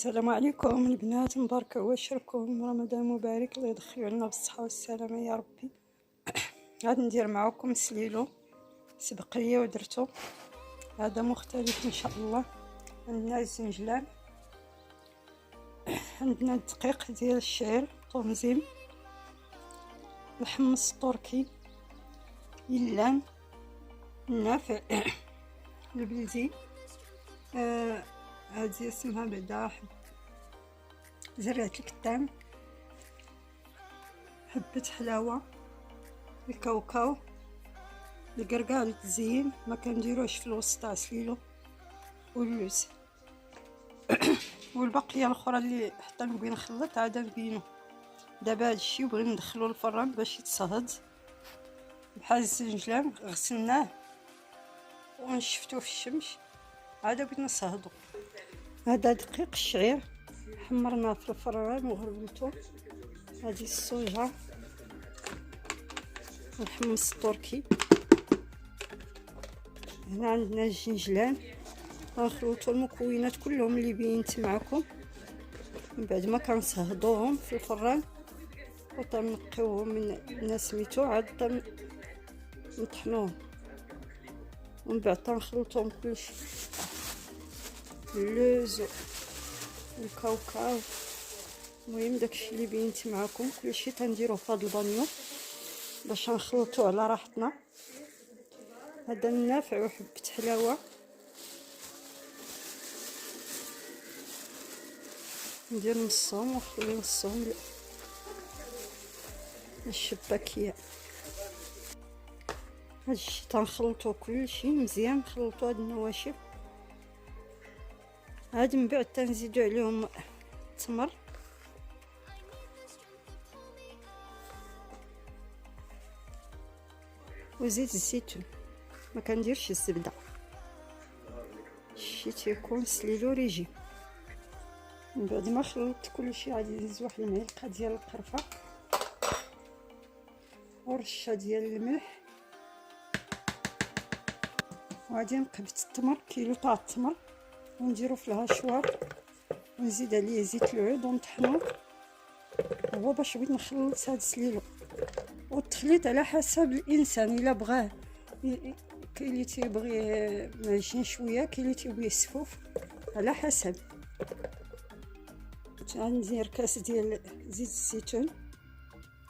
السلام عليكم البنات، مبارك عواشركم، رمضان مبارك، الله يدخلوا علينا بالصحه والسلامه يا ربي. غادي ندير معكم سليلو سبق ليا ودرتو، هذا مختلف ان شاء الله. عندنا الزنجلان، عندنا الدقيق ديال الشعير طونزيم، الحمص التركي، اللان، النافع البلدي، هذه اسمها بعدا زرعة الكتان، حبة حلاوة، الكاوكاو، القرقاع للتزيين ما كنديروش في الوسط تاع سليلو، واللوز والبقيه الاخرى اللي حتى نبغي نخلط عاد نبينو. دابا هادشي بغي ندخلو الفران باش يتصهد بحال الزنجلان، غسلناه ونشفتوه في الشمس، عاد بغيت نصهدو. هذا دقيق الشعير حمرناه في الفران وغربلتو، هذه الصوجه، الحمص التركي، هنا عندنا الجنجلان. غنخلطوا المكونات كلهم اللي بينت معكم من بعد ما كنصهدوهم في الفران وتنقيوهم من سميتو، عاد نطحنوهم ومن بعد تنخلطوهم كلشي، اللوز والكاوكاو، المهم داكشي اللي بينت معكم كلشي تنديروه في هذا البانيو باش نخلطوه على راحتنا. هذا النافع وحبة حلاوه، ندير نصهم ونخلي نصهم للشباكيه. هادشي تنخلطو كلشي مزيان، نخلطو هاد النواشف، عاد من بعد تنزيدو عليهم التمر وزيت الزيتون، ما كنديرش الزبده، شي تيكون سليلو ريجي. من بعد ما خلطت كلشي غادي نزيد واحد المعلقه ديال القرفه ورشه ديال الملح، وغادي نقبت التمر، كيلو تاع التمر، ونديرو في الهاشوار ونزيد عليه زيت العود ونطحنو. هو باش بغيت نخلط هاد السليلو، والتخليط على حسب الانسان الا بغاه، كاين اللي تيبغي معجين شويه، كاين اللي تيبغي سفوف، على حسب. غندير كاس ديال زيت الزيتون،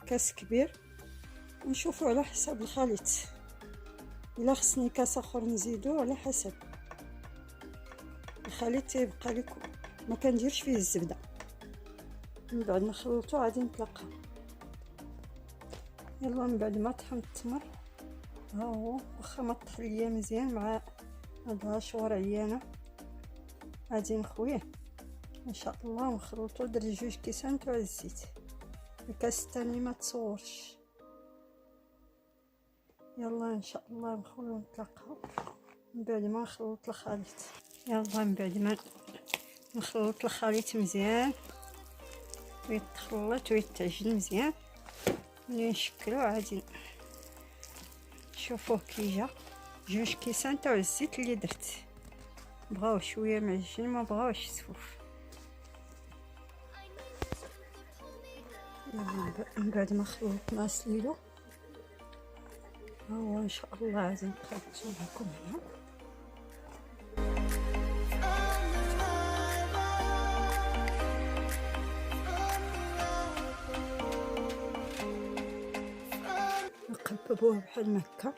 كاس كبير، ونشوفوا على حسب الخليط، الا خصني كاس اخر نزيدو على حسب الخليط تيبقى لكم. ما كنديرش فيه الزبده. من بعد نخلطو غادي نتلاقى. يلا من بعد ما طحن التمر، ها هو واخا ما طحن ليا مزيان مع هاد الهاشوار عيانه، غادي نخويه ان شاء الله ونخلطو. درت 2 كيسان تاع الزيت، الكاس الثاني ما تصورش. يلا ان شاء الله نخويو نتلاقاو من بعد ما نخلط الخليط. يلا من بعد ما نخلط الخليط مزيان ويتخلط ويتعجن مزيان، ملي نشكلو عادي شوفوه كي جا 2 كيسان تاع الزيت اللي درت. بغاو شويه معجن، ما بغاوش سفوف. من بعد ما خلطنا سليلو، ها هو ان شاء الله غادي نقادو معكم هنا. نقلبوه بحال هكا